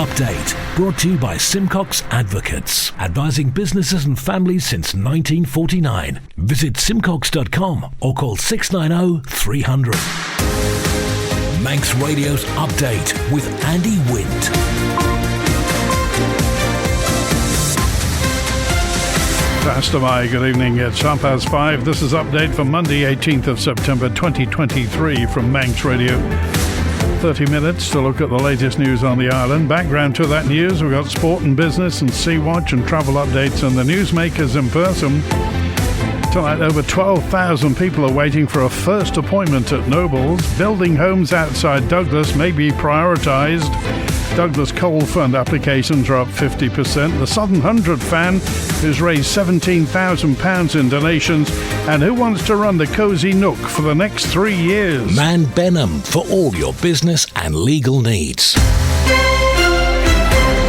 Update, brought to you by Simcox Advocates, advising businesses and families since 1949. Visit simcox.com or call 690 300. Manx Radio's Update with Andy Wint. Pastor Mai, good evening. It's 5:30. This is Update for Monday, 18th of September 2023 from Manx Radio. 30 minutes to look at the latest news on the island. Background to that news, we've got sport and business and Sea Watch and travel updates and the newsmakers in person. Tonight, over 12,000 people are waiting for a first appointment at Nobles. Building homes outside Douglas may be prioritised. Douglas Coal Fund applications are up 50%. The Southern 100 fan who's raised £17,000 in donations, and who wants to run the Cosy Nook for the next 3 years. Man Benham for all your business and legal needs.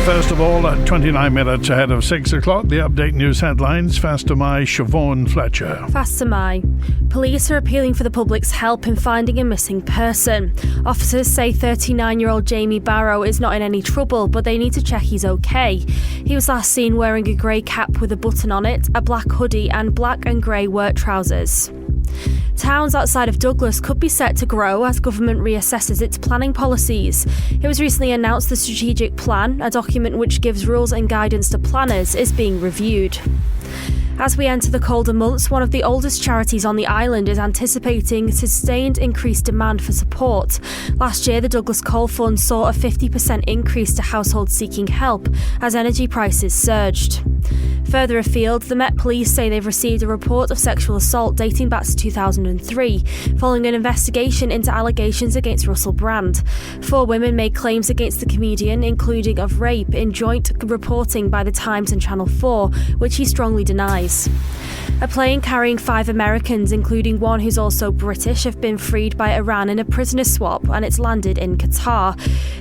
First of all, at 29 minutes ahead of 6 o'clock, the Update news headlines. Faster My, Siobhan Fletcher. Faster My. Police are appealing for the public's help in finding a missing person. Officers say 39-year-old Jamie Barrow is not in any trouble, but they need to check he's okay. He was last seen wearing a grey cap with a button on it, a black hoodie and black and grey work trousers. Towns outside of Douglas could be set to grow as government reassesses its planning policies. It was recently announced the strategic plan, a document which gives rules and guidance to planners, is being reviewed. As we enter the colder months, one of the oldest charities on the island is anticipating sustained increased demand for support. Last year, the Douglas Coal Fund saw a 50% increase to households seeking help as energy prices surged. Further afield, the Met Police say they've received a report of sexual assault dating back to 2003, following an investigation into allegations against Russell Brand. 4 women made claims against the comedian, including of rape, in joint reporting by The Times and Channel 4, which he strongly denies. A plane carrying 5 Americans, including one who's also British, have been freed by Iran in a prisoner swap, and it's landed in Qatar.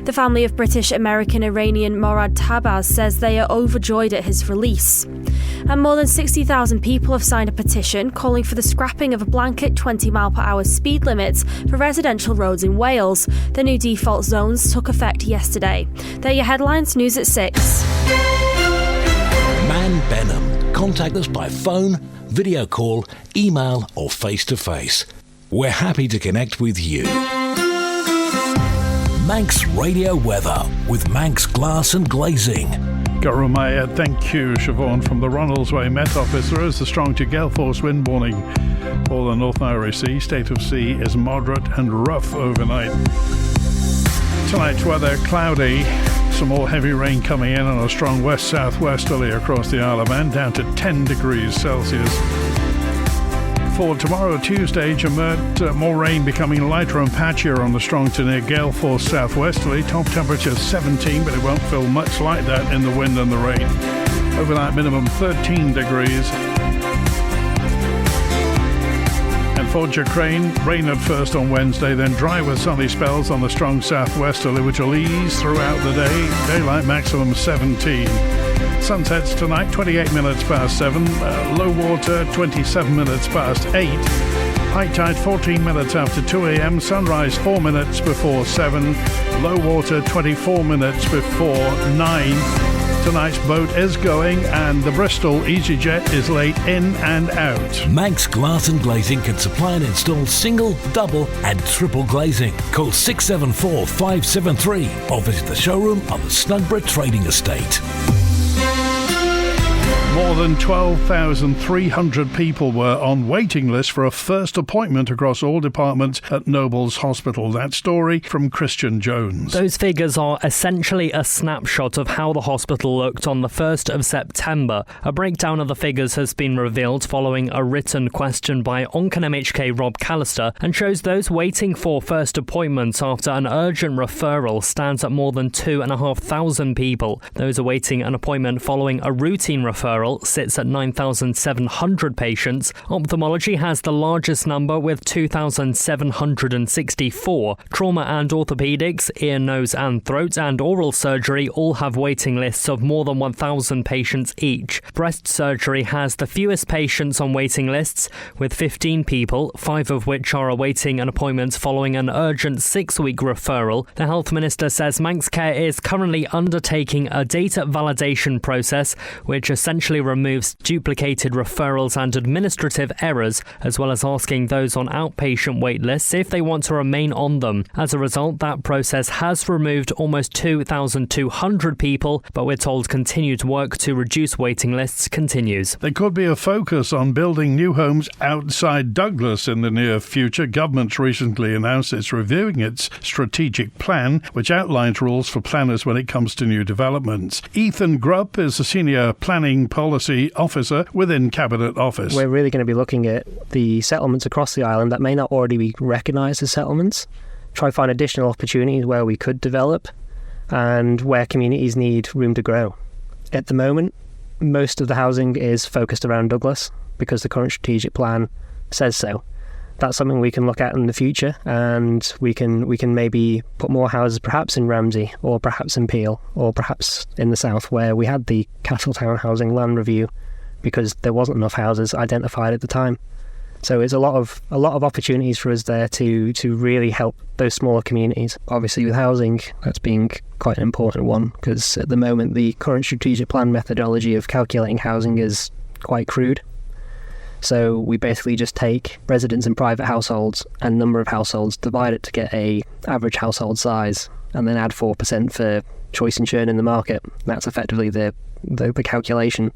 The family of British-American Iranian Morad Tabaz says they are overjoyed at his release. And more than 60,000 people have signed a petition calling for the scrapping of a blanket 20-mile-per-hour speed limit for residential roads in Wales. The new default zones took effect yesterday. They're your headlines. News at 6. Man Benham. Contact us by phone, video call, email or face-to-face. We're happy to connect with you. Manx Radio Weather with Manx Glass and Glazing. Garumaya, thank you, Siobhan. From the Ronalds Way Met Office, there is a strong to gale force wind warning for the Northern Irish Sea. State of sea is moderate and rough overnight. Tonight's weather, cloudy. Some more heavy rain coming in and a strong west-southwesterly across the Isle of Man, down to 10 degrees Celsius. For tomorrow, Tuesday, more rain becoming lighter and patchier on the strong to near gale force southwesterly. Top temperature 17, but it won't feel much like that in the wind and the rain. Overnight minimum 13 degrees. And for Crane, rain at first on Wednesday, then dry with sunny spells on the strong southwesterly, which will ease throughout the day. Daylight maximum 17. Sunsets tonight, 28 minutes past 7. Low water, 27 minutes past 8. High tide, 14 minutes after 2 a.m. Sunrise, 4 minutes before 7. Low water, 24 minutes before 9. Tonight's boat is going and the Bristol EasyJet is late in and out. Manx Glass and Glazing can supply and install single, double and triple glazing. Call 674 573 or visit the showroom on the Snugborough Trading Estate. More than 12,300 people were on waiting lists for a first appointment across all departments at Nobles Hospital. That story from Christian Jones. Those figures are essentially a snapshot of how the hospital looked on the 1st of September. A breakdown of the figures has been revealed following a written question by Oncan MHK Rob Callister and shows those waiting for first appointments after an urgent referral stands at more than 2,500 people. Those awaiting an appointment following a routine referral referral sits at 9,700 patients. Ophthalmology has the largest number with 2,764. Trauma and orthopaedics, ear, nose and throat and oral surgery all have waiting lists of more than 1,000 patients each. Breast surgery has the fewest patients on waiting lists, with 15 people, 5 of which are awaiting an appointment following an urgent 6-week referral. The Health Minister says Manx Care is currently undertaking a data validation process which essentially removes duplicated referrals and administrative errors, as well as asking those on outpatient wait lists if they want to remain on them. As a result, that process has removed almost 2,200 people, but we're told continued work to reduce waiting lists continues. There could be a focus on building new homes outside Douglas in the near future. Government's recently announced it's reviewing its strategic plan, which outlines rules for planners when it comes to new developments. Ethan Grupp is a senior planning policy officer within Cabinet Office. We're really going to be looking at the settlements across the island that may not already be recognised as settlements, try to find additional opportunities where we could develop and where communities need room to grow. At the moment, most of the housing is focused around Douglas because the current strategic plan says so. That's something we can look at in the future, and we can maybe put more houses perhaps in Ramsey or perhaps in Peel or perhaps in the south where we had the Castletown housing land review because there wasn't enough houses identified at the time. So it's a lot of opportunities for us there to really help those smaller communities. Obviously with housing, that's being quite an important one because at the moment the current strategic plan methodology of calculating housing is quite crude. So we basically just take residents in private households and number of households, divide it to get a average household size, and then add 4% for choice and churn in the market. That's effectively the calculation.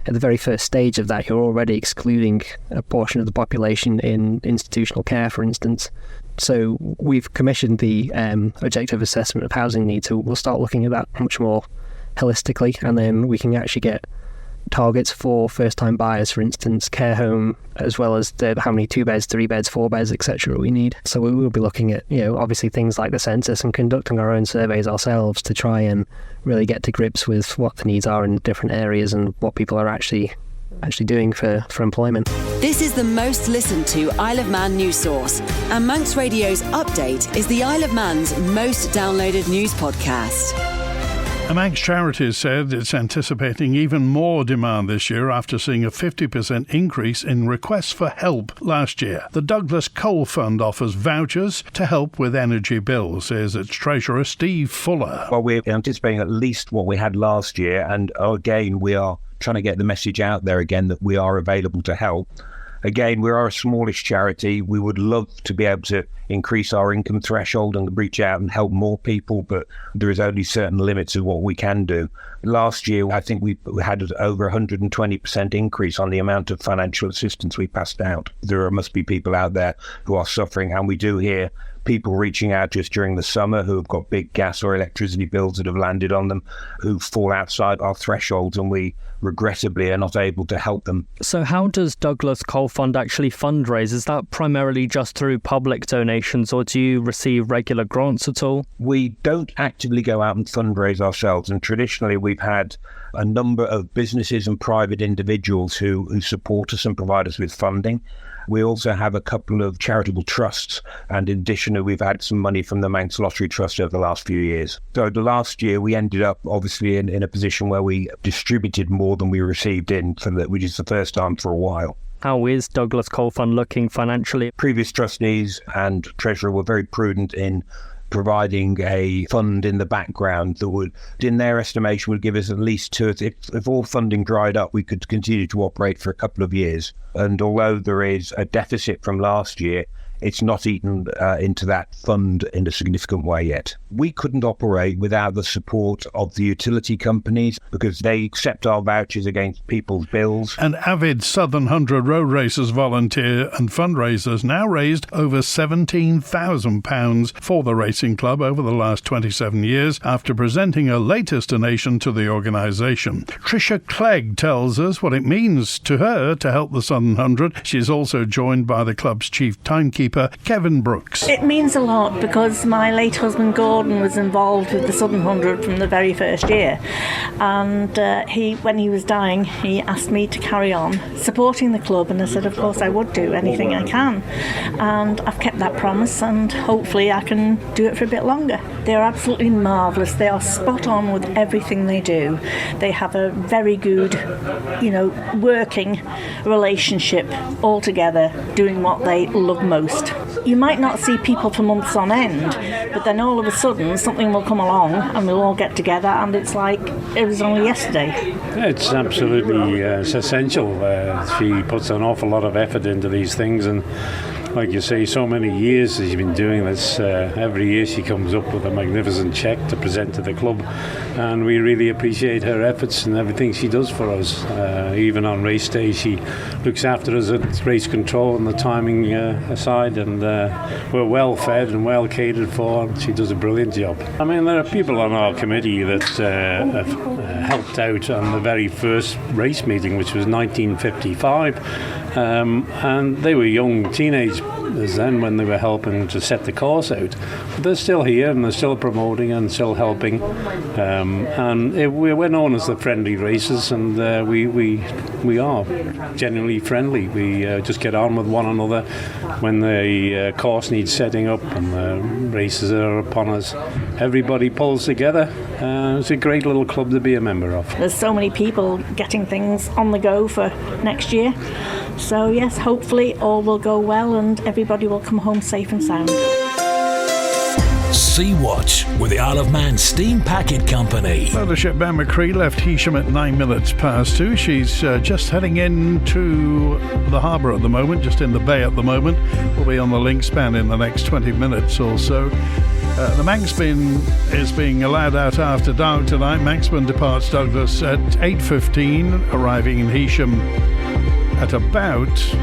At the very first stage of that, you're already excluding a portion of the population in institutional care, for instance. So we've commissioned the objective assessment of housing needs, so we'll start looking at that much more holistically, and then we can actually get targets for first-time buyers, for instance, care home, as well as how many 2-beds, 3-beds, 4-beds, etc. we need. So we will be looking at, obviously things like the census and conducting our own surveys ourselves to try and really get to grips with what the needs are in different areas and what people are actually doing for employment. This is the most listened to Isle of Man news source, and Manx Radio's Update is the Isle of Man's most downloaded news podcast. A Manx Charities said it's anticipating even more demand this year after seeing a 50% increase in requests for help last year. The Douglas Coal Fund offers vouchers to help with energy bills, says its treasurer Steve Fuller. Well, we're anticipating at least what we had last year, and again, we are trying to get the message out there again that we are available to help. Again, we are a smallish charity. We would love to be able to increase our income threshold and reach out and help more people, but there is only certain limits of what we can do. Last year, I think we had over 120% increase on the amount of financial assistance we passed out. There must be people out there who are suffering, and we do hear people reaching out just during the summer who have got big gas or electricity bills that have landed on them, who fall outside our thresholds, and we regrettably are not able to help them. So how does Douglas Coal Fund actually fundraise? Is that primarily just through public donations, or do you receive regular grants at all? We don't actively go out and fundraise ourselves, and traditionally we've had a number of businesses and private individuals who support us and provide us with funding. We also have a couple of charitable trusts, and in addition, we've had some money from the Manx Lottery Trust over the last few years. So the last year, we ended up obviously in a position where we distributed more than we received in, which is the first time for a while. How is Douglas Coal Fund looking financially? Previous trustees and treasurer were very prudent in providing a fund in the background that would, in their estimation, would give us at least if all funding dried up, we could continue to operate for a couple of years. And although there is a deficit from last year, it's not eaten into that fund in a significant way yet. We couldn't operate without the support of the utility companies because they accept our vouchers against people's bills. And avid Southern 100 road racers, volunteer and fundraisers now raised over £17,000 for the racing club over the last 27 years after presenting her latest donation to the organisation. Tricia Clegg tells us what it means to her to help the Southern 100. She's also joined by the club's chief timekeeper keeper Kevin Brooks. It means a lot because my late husband Gordon was involved with the Southern 100 from the very first year, and when he was dying, he asked me to carry on supporting the club, and I said of course I would do anything I can, and I've kept that promise, and hopefully I can do it for a bit longer. They're absolutely marvellous. They are spot on with everything they do. They have a very good, working relationship all together, doing what they love most. You might not see people for months on end, but then all of a sudden something will come along and we'll all get together and it's like it was only yesterday. It's absolutely it's essential. She puts an awful lot of effort into these things, and like you say, so many years she's been doing this. Every year she comes up with a magnificent cheque to present to the club, and we really appreciate her efforts and everything she does for us. Even on race day, she looks after us at race control and the timing aside, and we're well fed and well catered for. She does a brilliant job. I mean, there are people on our committee that have helped out on the very first race meeting, which was 1955, and they were young teenagers then when they were helping to set the course out. But they're still here and they're still promoting and still helping, and we're known as the friendly racers, and we are genuinely friendly. We just get on with one another when the course needs setting up and the races are upon us. Everybody pulls together. It's a great little club to be a member of. There's so many people getting things on the go for next year. So yes, hopefully all will go well and everybody will come home safe and sound. Sea Watch with the Isle of Man Steam Packet Company. Mothership Ben McCree left Heysham at 2:09. She's just heading into the harbour at the moment, just in the bay at the moment. We'll be on the link span in the next 20 minutes or so. The Manxman is being allowed out after dark tonight. Manxman departs Douglas at 8:15, arriving in Heysham at about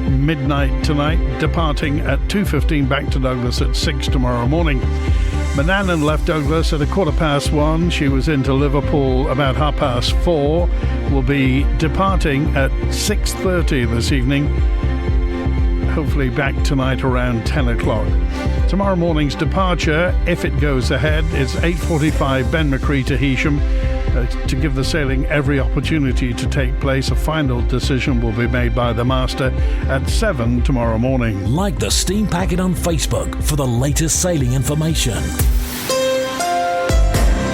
midnight tonight, departing at 2:15 back to Douglas at 6 tomorrow morning. Manannan left Douglas at 1:15. She was into Liverpool about 4:30. Will be departing at 6:30 this evening. Hopefully back tonight around 10 o'clock. Tomorrow morning's departure, if it goes ahead, is 8:45 Ben McCree to Heysham. To give the sailing every opportunity to take place, a final decision will be made by the master at 7 tomorrow morning. Like the Steam Packet on Facebook for the latest sailing information.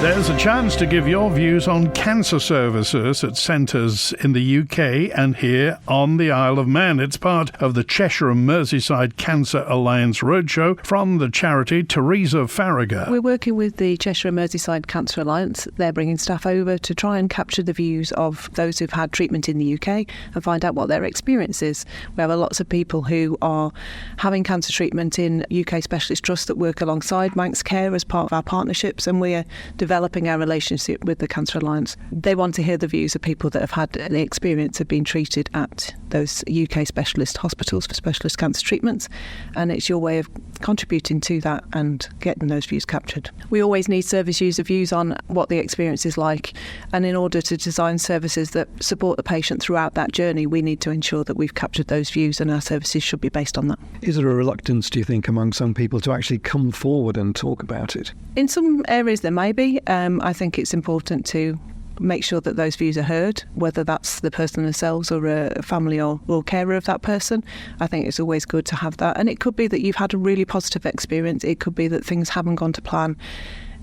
There's a chance to give your views on cancer services at centres in the UK and here on the Isle of Man. It's part of the Cheshire and Merseyside Cancer Alliance Roadshow from the charity Teresa Farragher. We're working with the Cheshire and Merseyside Cancer Alliance. They're bringing staff over to try and capture the views of those who've had treatment in the UK and find out what their experience is. We have lots of people who are having cancer treatment in UK specialist trusts that work alongside Manx Care as part of our partnerships, and we're developing our relationship with the Cancer Alliance. They want to hear the views of people that have had the experience of being treated at those UK specialist hospitals for specialist cancer treatments, and it's your way of contributing to that and getting those views captured. We always need service user views on what the experience is like, and in order to design services that support the patient throughout that journey, we need to ensure that we've captured those views, and our services should be based on that. Is there a reluctance, do you think, among some people to actually come forward and talk about it? In some areas there may be. I think it's important to make sure that those views are heard, whether that's the person themselves or a family or carer of that person. I think it's always good to have that. And it could be that you've had a really positive experience. It could be that things haven't gone to plan.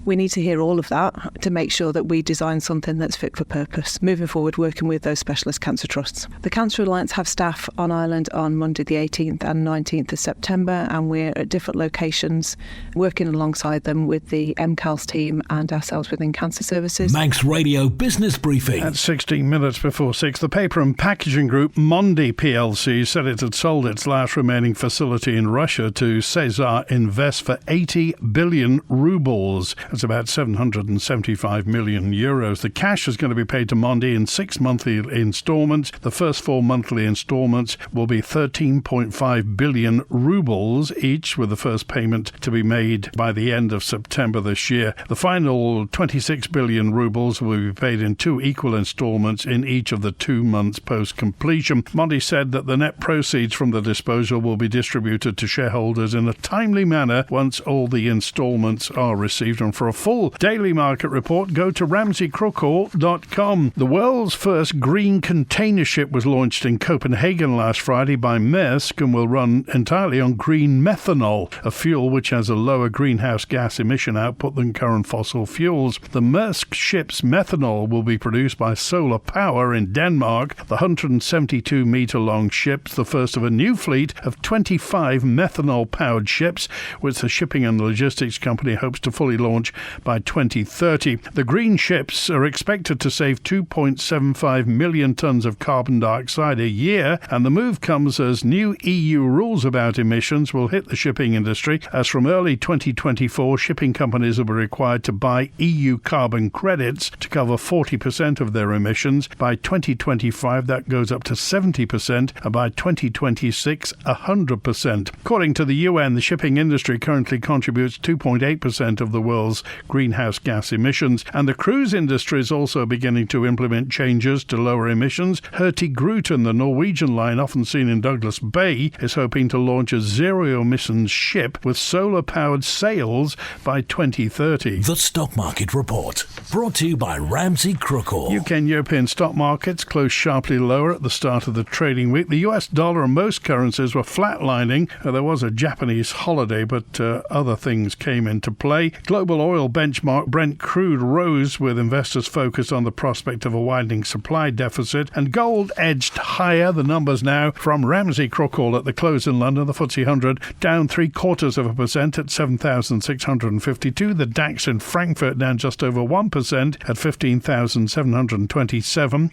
We need to hear all of that to make sure that we design something that's fit for purpose. Moving forward, working with those specialist cancer trusts. The Cancer Alliance have staff on Ireland on Monday the 18th and 19th of September, and we're at different locations working alongside them with the MCALS team and ourselves within Cancer Services. Manx Radio Business Briefing. At 16 minutes before 6, the paper and packaging group Mondi plc said it had sold its last remaining facility in Russia to Cesar Invest for 80 billion rubles. That's about 775 million euros. The cash is going to be paid to Mondi in 6 monthly instalments. The first 4 monthly instalments will be 13.5 billion rubles each, with the first payment to be made by the end of September this year. The final 26 billion rubles will be paid in 2 equal instalments in each of the 2 months post-completion. Mondi said that the net proceeds from the disposal will be distributed to shareholders in a timely manner once all the instalments are received. And for a full daily market report, go to ramseycrookall.com. The world's first green container ship was launched in Copenhagen last Friday by Maersk and will run entirely on green methanol, a fuel which has a lower greenhouse gas emission output than current fossil fuels. The Maersk ship's methanol will be produced by solar power in Denmark. The 172-metre-long ship's the first of a new fleet of 25 methanol-powered ships, which the shipping and logistics company hopes to fully launch by 2030. The green ships are expected to save 2.75 million tonnes of carbon dioxide a year, and the move comes as new EU rules about emissions will hit the shipping industry, as from early 2024 shipping companies will be required to buy EU carbon credits to cover 40% of their emissions. By 2025 that goes up to 70%, and by 2026 100%. According to the UN, the shipping industry currently contributes 2.8% of the world's greenhouse gas emissions, and the cruise industry is also beginning to implement changes to lower emissions. Hurtigruten, the Norwegian line often seen in Douglas Bay, is hoping to launch a zero-emissions ship with solar-powered sails by 2030. The Stock Market Report, brought to you by Ramsey Crookall. UK and European stock markets closed sharply lower at the start of the trading week. The US dollar and most currencies were flatlining. There was a Japanese holiday, but other things came into play. Global oil benchmark Brent crude rose, with investors focused on the prospect of a widening supply deficit, and gold edged higher. The numbers now from Ramsey Crookall at the close in London. The FTSE 100 down 0.75% at 7,652. The DAX in Frankfurt down just over 1% at 15,727.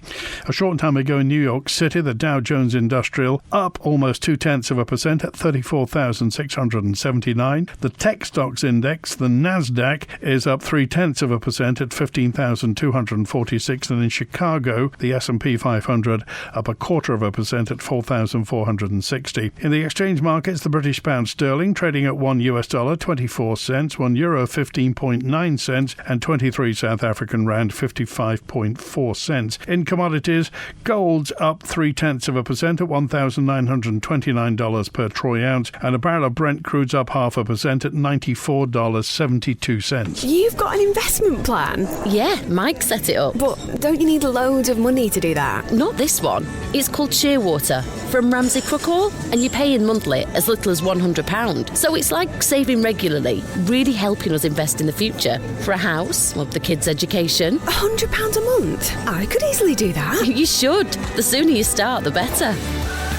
A short time ago in New York City, the Dow Jones Industrial up almost 0.2% at 34,679. The tech stocks index, the Nasdaq, is up 0.3% at 15,246, and in Chicago, the S&P 500 up 0.25% at 4,460. In the exchange markets, the British pound sterling trading at $1 24 cents, €1 15.9 cents, and 23 South African rand 55.4 cents. In commodities, gold's up 0.3% at $1,929 per troy ounce, and a barrel of Brent crude's up 0.5% at $94.72. You've got an investment plan? Yeah, Mike set it up. But don't you need loads of money to do that? Not this one. It's called Shearwater from Ramsey Crookall, and you pay in monthly as little as £100. So it's like saving regularly, really helping us invest in the future. For a house, or the kids' education. £100 a month? I could easily do that. You should. The sooner you start, the better.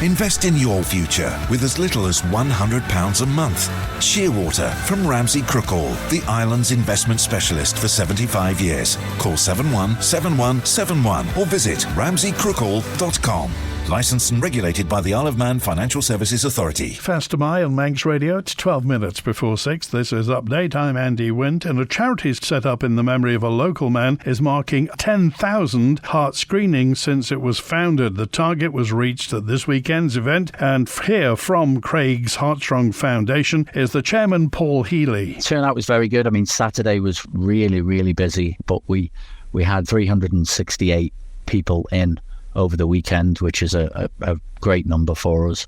Invest in your future with as little as £100 a month. Shearwater from Ramsey Crookall, the island's investment specialist for 75 years. Call 717171 or visit ramseycrookall.com. Licensed and regulated by the Isle of Man Financial Services Authority. Faster Mile on Manx Radio. It's 12 minutes before 6. This is Update. I'm Andy Wint, and a charity set up in the memory of a local man is marking 10,000 heart screenings since it was founded. The target was reached at this weekend's event, and here from Craig's Heartstrong Foundation is the chairman, Paul Healy. Turnout was very good. I mean, Saturday was really, really busy, but we had 368 people in over the weekend, which is a great number for us.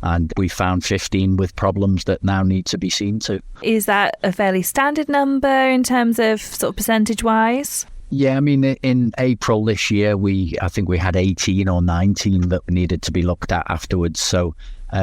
And we found 15 with problems that now need to be seen to. Is that a fairly standard number in terms of sort of percentage-wise? Yeah, I mean, in April this year, I think we had 18 or 19 that needed to be looked at afterwards. So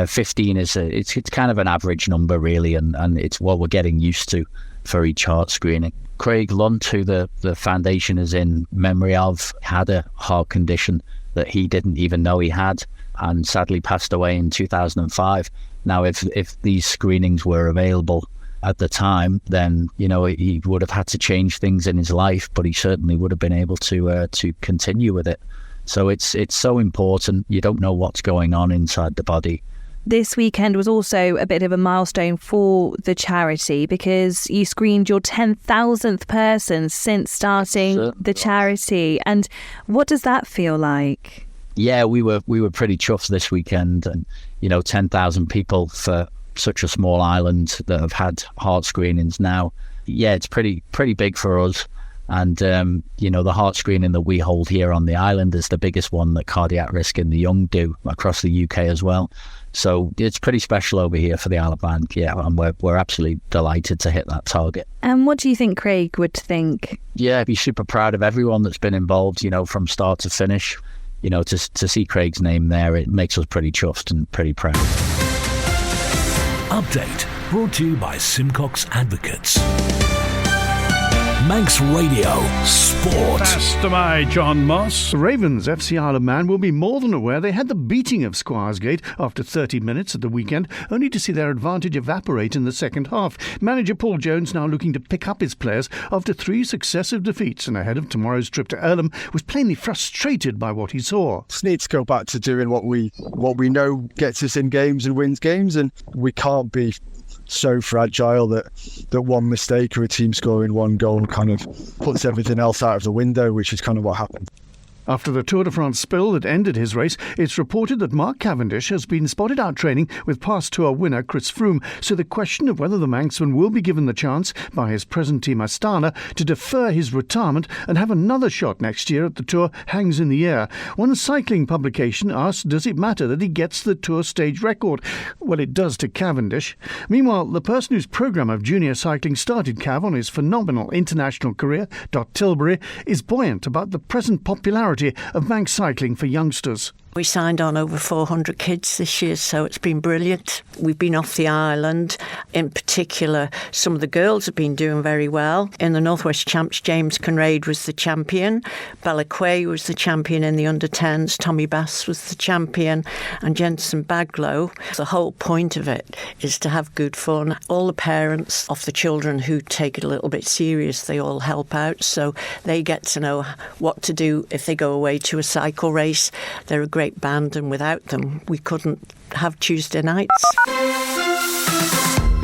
15 is it's kind of an average number, really, and it's what we're getting used to for each heart screening. Craig Lunt, who the foundation is in memory of, had a heart condition that he didn't even know he had, and sadly passed away in 2005. Now, if these screenings were available at the time, then he would have had to change things in his life, but he certainly would have been able to continue with it. So it's so important. You don't know what's going on inside the body, this weekend was also a bit of a milestone for the charity because you screened your 10,000th person since starting the charity. And what does that feel like? Yeah, we were pretty chuffed this weekend, and 10,000 people for such a small island that have had heart screenings now. Yeah, it's pretty big for us. And the heart screening that we hold here on the island is the biggest one that cardiac risk in the young do across the UK as well. So it's pretty special over here for the Isle of Man, and we're absolutely delighted to hit that target. And what do you think Craig would think? Yeah, I'd be super proud of everyone that's been involved, from start to finish. To see Craig's name there, it makes us pretty chuffed and pretty proud. Update brought to you by Simcox Advocates. Manx Radio Sport. Pastor my John Moss. Ravens FC Isle of Man will be more than aware they had the beating of Squaresgate after 30 minutes at the weekend, only to see their advantage evaporate in the second half. Manager Paul Jones now looking to pick up his players after 3 successive defeats, and ahead of tomorrow's trip to Earlham was plainly frustrated by what he saw. Just need to go back to doing what we know gets us in games and wins games, and we can't be so fragile that one mistake or a team scoring one goal kind of puts everything else out of the window, which is kind of what happened. After the Tour de France spill that ended his race, it's reported that Mark Cavendish has been spotted out training with past Tour winner Chris Froome. So the question of whether the Manxman will be given the chance by his present team Astana to defer his retirement and have another shot next year at the Tour hangs in the air. One cycling publication asked, does it matter that he gets the Tour stage record? Well, it does to Cavendish. Meanwhile, the person whose programme of junior cycling started Cav on his phenomenal international career, Dot Tilbury, is buoyant about the present popularity of Manx cycling for youngsters. We signed on over 400 kids this year, so it's been brilliant. We've been off the island. In particular, some of the girls have been doing very well. In the Northwest Champs, James Conrad was the champion. Bella Quay was the champion in the under-10s. Tommy Bass was the champion. And Jensen Baglow. The whole point of it is to have good fun. All the parents of the children who take it a little bit serious, they all help out. So they get to know what to do if they go away to a cycle race. They're a great band, and without them we couldn't have Tuesday nights.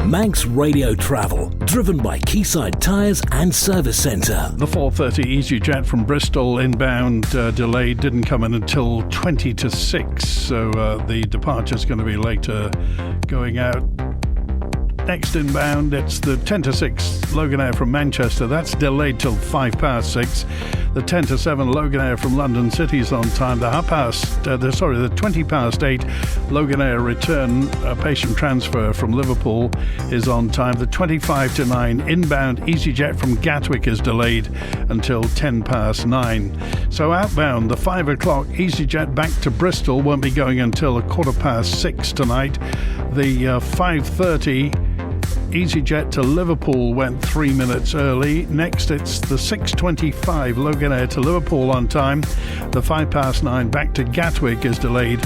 Manx Radio Travel, driven by Quayside Tyres and Service Centre. The 4:30 EasyJet from Bristol inbound delayed, didn't come in until 20 to 6, so the departure's going to be later going out. Next inbound, it's the 10 to 6 Loganair from Manchester. That's delayed till 6:05. The 10 to 7 Loganair from London City's on time. The 8:20 Loganair return patient transfer from Liverpool is on time. The 25 to 9 inbound EasyJet from Gatwick is delayed until 9:10. So outbound, the 5 o'clock EasyJet back to Bristol won't be going until 6:15 tonight. The 5:30 EasyJet to Liverpool went 3 minutes early. Next, it's the 6:25 Loganair to Liverpool on time. The 9:05 back to Gatwick is delayed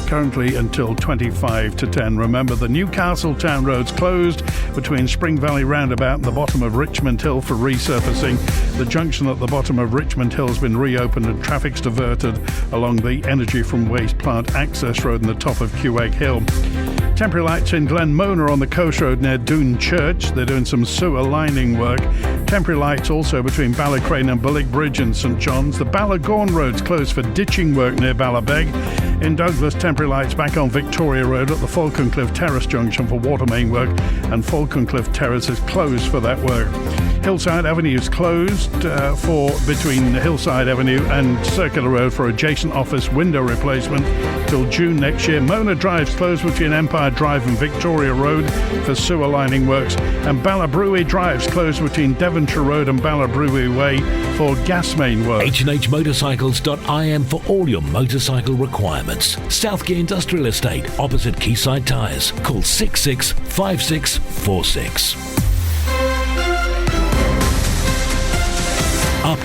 currently until 25 to 10. Remember, the Newcastle Town Road's closed between Spring Valley Roundabout and the bottom of Richmond Hill for resurfacing. The junction at the bottom of Richmond Hill has been reopened and traffic's diverted along the Energy from Waste Plant access road and the top of Quegg Hill. Temporary lights in Glenmona on the coast road near Doon Church. They're doing some sewer lining work. Temporary lights also between Ballacrane and Bullock Bridge and St John's. The Ballagorn Road's closed for ditching work near Ballabeg. In Douglas, temporary lights back on Victoria Road at the Falconcliffe Terrace junction for water main work, and Falconcliffe Terrace is closed for that work. Hillside Avenue is closed for between Hillside Avenue and Circular Road for adjacent office window replacement till June next year. Mona Drive's closed between Empire Drive and Victoria Road for sewer lining works, and Ballabruey Drive's closed between Devonshire Road and Ballabruey Way for gas main work. H&HMotorcycles.im for all your motorcycle requirements. Southgate Industrial Estate, opposite Quayside Tyres. Call 665646.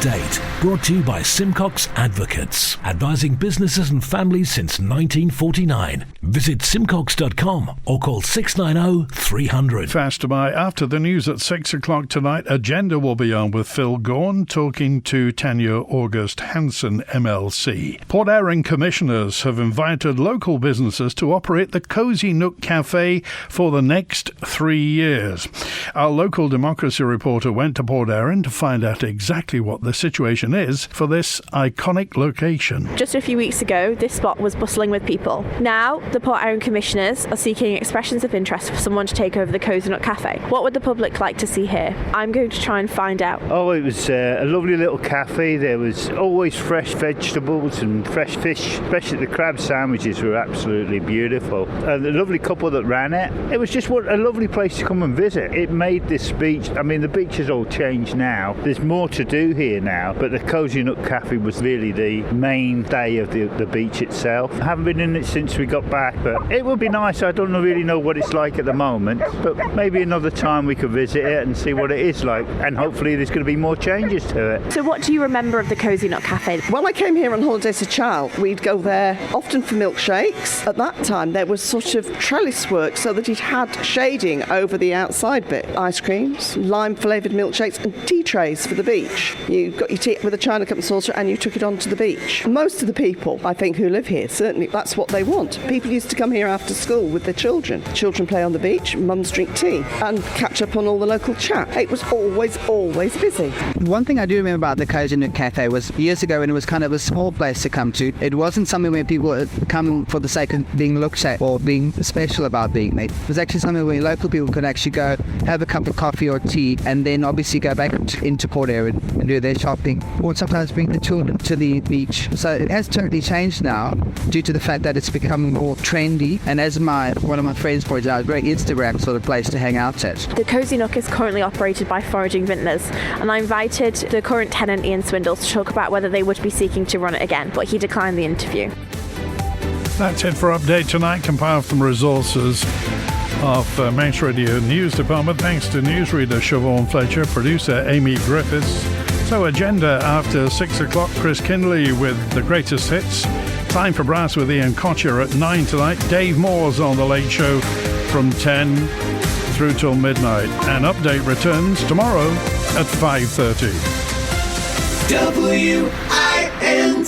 Update, brought to you by Simcox Advocates, advising businesses and families since 1949. Visit simcox.com or call 690 300. Fast by. After the news at 6 o'clock tonight, Agenda will be on with Phil Gaughan talking to Tanya August Hansen MLC. Port Erin commissioners have invited local businesses to operate the Cosy Nook Cafe for the next 3 years. Our local democracy reporter went to Port Erin to find out exactly what the situation is for this iconic location. Just a few weeks ago, this spot was bustling with people. Now, the Port Erin commissioners are seeking expressions of interest for someone to take over the Cosy Nook Cafe. What would the public like to see here? I'm going to try and find out. Oh, it was a lovely little cafe. There was always fresh vegetables and fresh fish, especially the crab sandwiches were absolutely beautiful. The lovely couple that ran it, it was just a lovely place to come and visit. It made this beach, I mean the beach has all changed now, there's more to do here now, but the Cosy Nook Cafe was really the main day of the beach itself. I haven't been in it since we got back, but it would be nice. I don't really know what it's like at the moment, but maybe another time we could visit it and see what it is like, and hopefully there's going to be more changes to it. So what do you remember of the Cosy Nook Cafe? When I came here on holiday as a child, we'd go there often for milkshakes. At that time there was sort of trellis work so that it had shading over the outside bit. Ice creams, lime flavoured milkshakes and tea trays for the beach. You got your tea with a china cup and saucer and you took it onto the beach. Most of the people, I think, who live here, certainly that's what they want. People used to come here after school with their children. Children play on the beach, mums drink tea and catch up on all the local chat. It was always busy. One thing I do remember about the Cosy Nook Cafe was years ago when it was kind of a small place to come to. It wasn't something where people would come for the sake of being looked at or being special about being there. It was actually something where local people could actually go have a cup of coffee or tea and then obviously go back into Port Erin and do their shopping, or sometimes bring the children to the beach. So it has totally changed now due to the fact that it's becoming more trendy, and as one of my friends pointed out, a very Instagram sort of place to hang out at. The Cosy Nook is currently operated by Foraging Vintners, and I invited the current tenant Ian Swindles to talk about whether they would be seeking to run it again, but he declined the interview. That's it for Update tonight, compiled from resources of Manx Radio News Department. Thanks to newsreader Siobhan Fletcher, producer Amy Griffiths. So Agenda after 6 o'clock, Chris Kinley with the greatest hits. Time for Brass with Ian Cotcher at 9 tonight. Dave Moore's on The Late Show from 10 through till midnight. And Update returns tomorrow at 5:30. WINT